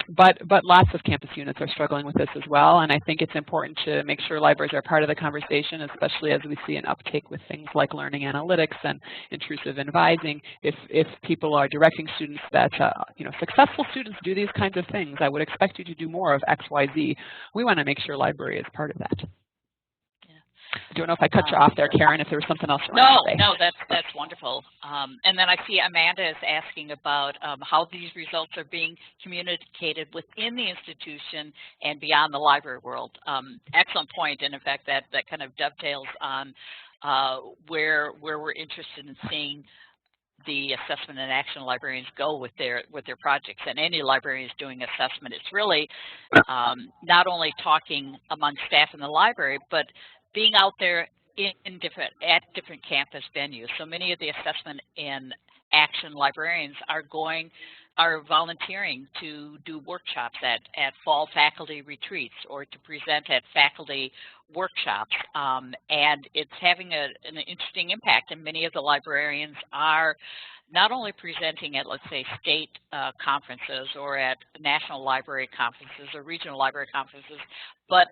But lots of campus units are struggling with this as well, and I think it's important to make sure libraries are part of the conversation, especially as we see an uptake with things like learning analytics and intrusive advising. If people are directing students that, successful students do these kinds of things, I would expect you to do more of X, Y, Z. We want to make sure library is part of that. I don't know if I cut you off there, Karen, if there was something else you wanted to say. No, that's wonderful. And then I see Amanda is asking about how these results are being communicated within the institution and beyond the library world. Excellent point, and in fact, that kind of dovetails on where we're interested in seeing the assessment and action librarians go with their projects. And any librarian is doing assessment. It's really not only talking among staff in the library, but being out there at different campus venues. So many of the assessment and action librarians are volunteering to do workshops at fall faculty retreats or to present at faculty workshops, and it's having an interesting impact. And many of the librarians are not only presenting at, let's say, state conferences or at national library conferences or regional library conferences, but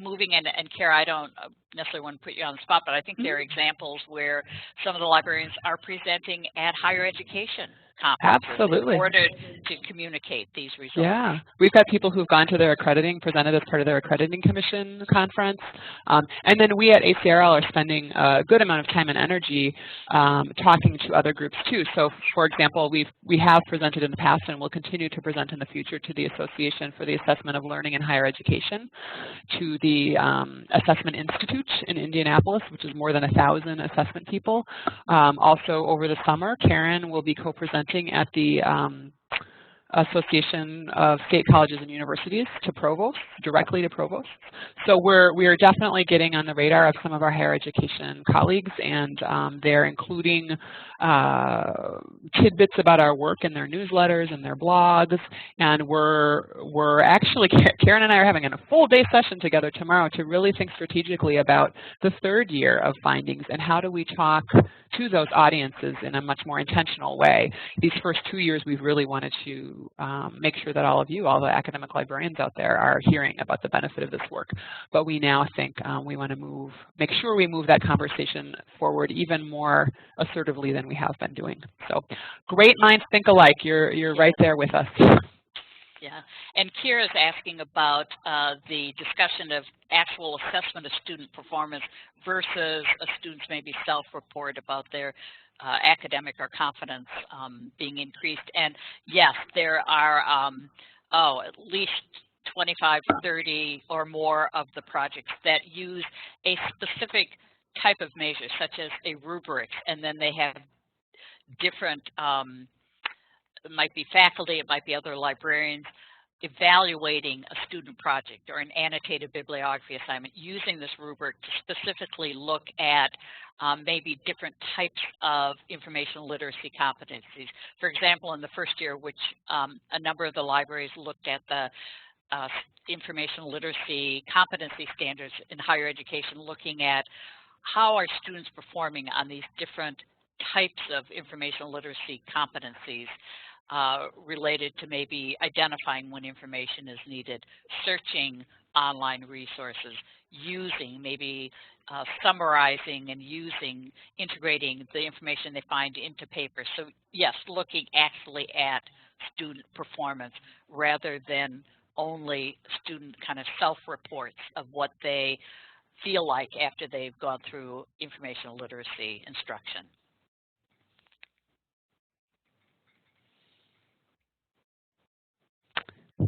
moving in, and Kara, I don't necessarily want to put you on the spot, but I think there are examples where some of the librarians are presenting at higher education conferences. Absolutely. In order to communicate these results. Yeah, we've got people who've gone to their accrediting, presented as part of their accrediting commission conference, and then we at ACRL are spending a good amount of time and energy talking to other groups too. So, for example, we have presented in the past and will continue to present in the future to the Association for the Assessment of Learning in Higher Education, to the Assessment Institute in Indianapolis, which is more than 1,000 assessment people. Also, over the summer, Karen will be co-presenting at the Association of State Colleges and Universities to provosts, directly to provosts. So we are definitely getting on the radar of some of our higher education colleagues, and they're including tidbits about our work in their newsletters and their blogs. And we're actually, Karen and I are having a full day session together tomorrow to really think strategically about the third year of findings and how do we talk to those audiences in a much more intentional way. These first 2 years, we've really wanted to make sure that all of you, all the academic librarians out there, are hearing about the benefit of this work. But we now think we want to make sure we move that conversation forward even more assertively than we have been doing. So great minds think alike. You're right there with us. Yeah, and Kira's asking about the discussion of actual assessment of student performance versus a student's maybe self-report about their academic or confidence being increased. And yes, there are at least 25, 30 or more of the projects that use a specific type of measure, such as a rubric, and then they have different, it might be faculty, it might be other librarians, evaluating a student project or an annotated bibliography assignment using this rubric to specifically look at maybe different types of informational literacy competencies. For example, in the first year, which a number of the libraries looked at the informational literacy competency standards in higher education, looking at how are students performing on these different types of informational literacy competencies related to maybe identifying when information is needed, searching online resources, using, maybe summarizing and using, integrating the information they find into paper. So yes, looking actually at student performance rather than only student kind of self-reports of what they feel like after they've gone through informational literacy instruction.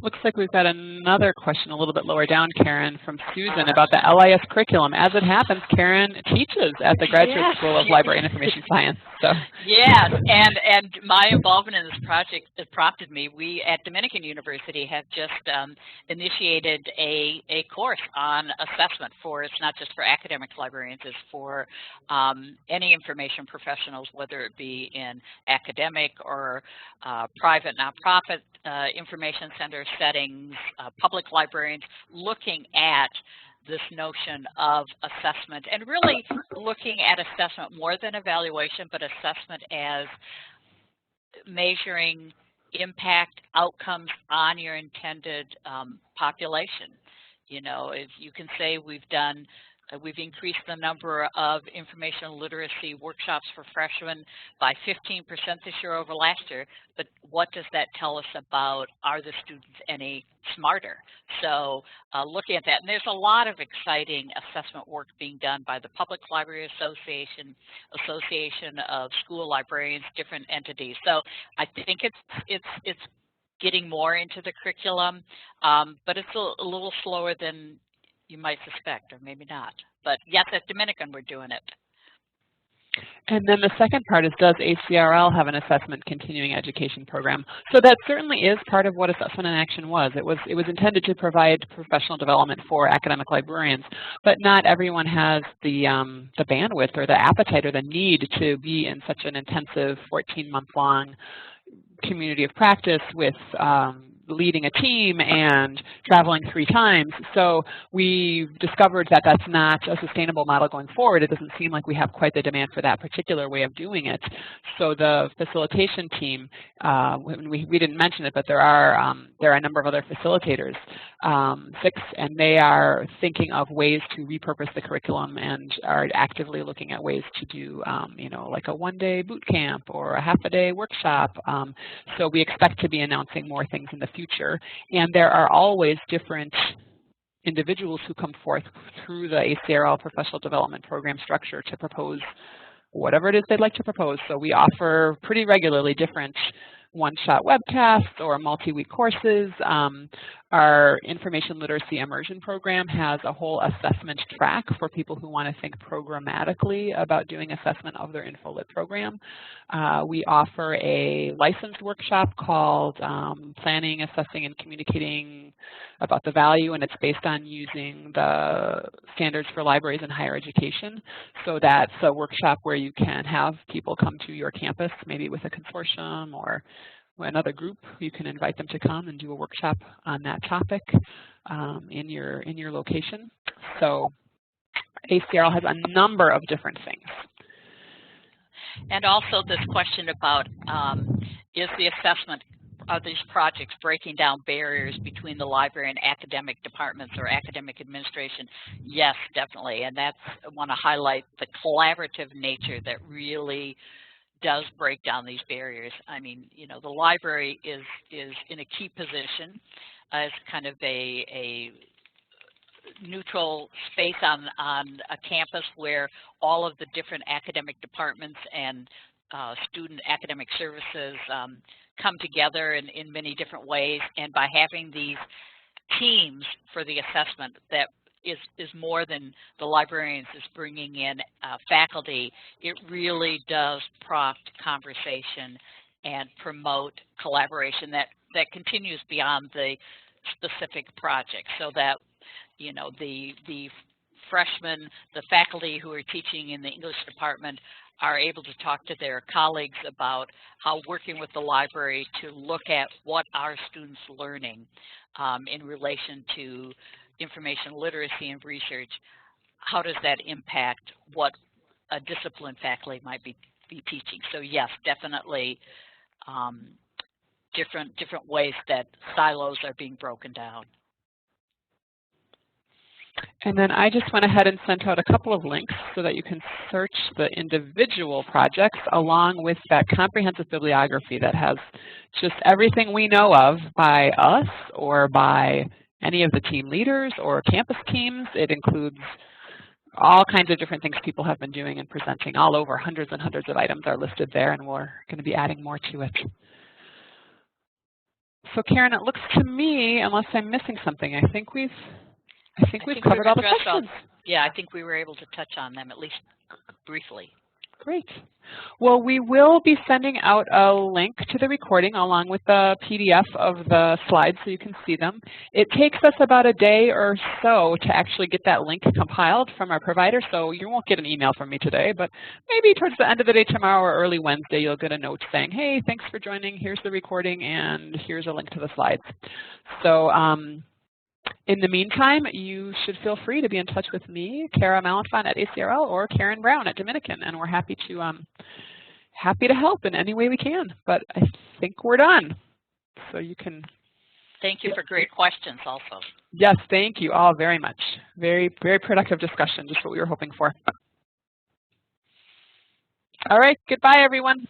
Looks like we've got another question a little bit lower down, Karen, from Susan about the LIS curriculum. As it happens, Karen teaches at the Graduate School of Library and Information Science. So. Yes, and my involvement in this project prompted me. We at Dominican University have just initiated a course on assessment for, it's not just for academic librarians, it's for any information professionals, whether it be in academic or private nonprofit information center settings, public librarians, looking at this notion of assessment and really looking at assessment more than evaluation, but assessment as measuring impact outcomes on your intended population. You know, if you can say we've increased the number of informational literacy workshops for freshmen by 15% this year over last year, but what does that tell us about, are the students any smarter? So looking at that, and there's a lot of exciting assessment work being done by the Public Library Association, Association of School Librarians, different entities. So I think it's getting more into the curriculum, but it's a little slower than you might suspect, or maybe not. But yes, at Dominican, we're doing it. And then the second part is, does ACRL have an assessment continuing education program? So that certainly is part of what Assessment in Action was. It was intended to provide professional development for academic librarians, but not everyone has the bandwidth or the appetite or the need to be in such an intensive 14-month-long community of practice with leading a team and traveling 3 times. So we discovered that that's not a sustainable model going forward. It doesn't seem like we have quite the demand for that particular way of doing it. So the facilitation team, we didn't mention it, but there are a number of other facilitators, 6, and they are thinking of ways to repurpose the curriculum and are actively looking at ways to do, like a 1-day boot camp or a half-a-day workshop. So we expect to be announcing more things in the future. And there are always different individuals who come forth through the ACRL professional development program structure to propose whatever it is they'd like to propose. So we offer pretty regularly different one-shot webcasts or multi-week courses. Our information literacy immersion program has a whole assessment track for people who want to think programmatically about doing assessment of their InfoLit program. We offer a licensed workshop called Planning, Assessing, and Communicating about the Value, and it's based on using the standards for libraries in higher education. So that's a workshop where you can have people come to your campus, maybe with a consortium or another group. You can invite them to come and do a workshop on that topic in your location. So ACRL has a number of different things. And also this question about is the assessment of these projects breaking down barriers between the library and academic departments or academic administration? Yes, definitely. And I want to highlight the collaborative nature that really does break down these barriers. I mean, the library is in a key position as kind of a neutral space on a campus where all of the different academic departments and student academic services come together in many different ways. And by having these teams for the assessment that is more than the librarians is bringing in faculty, it really does prompt conversation and promote collaboration that that continues beyond the specific project, so that, you know, the freshmen, the faculty who are teaching in the English department are able to talk to their colleagues about how working with the library to look at what are students learning in relation to information literacy and research. How does that impact what a disciplined faculty might be teaching? So yes, definitely different ways that silos are being broken down. And then I just went ahead and sent out a couple of links so that you can search the individual projects along with that comprehensive bibliography that has just everything we know of by us or by any of the team leaders or campus teams. It includes all kinds of different things people have been doing and presenting all over. Hundreds and hundreds of items are listed there, and we're going to be adding more to it. So Karen, it looks to me, unless I'm missing something, I think we've covered all the questions. Yeah, I think we were able to touch on them, at least briefly. Great. Well, we will be sending out a link to the recording along with the PDF of the slides so you can see them. It takes us about a day or so to actually get that link compiled from our provider, so you won't get an email from me today, but maybe towards the end of the day tomorrow or early Wednesday, you'll get a note saying, hey, thanks for joining, here's the recording, and here's a link to the slides. So in the meantime, you should feel free to be in touch with me, Kara Malenfant at ACRL, or Karen Brown at Dominican, and we're happy to help in any way we can. But I think we're done. So you can. Thank you for great questions also. Yes, thank you all very much. Very, very productive discussion, just what we were hoping for. All right, goodbye everyone.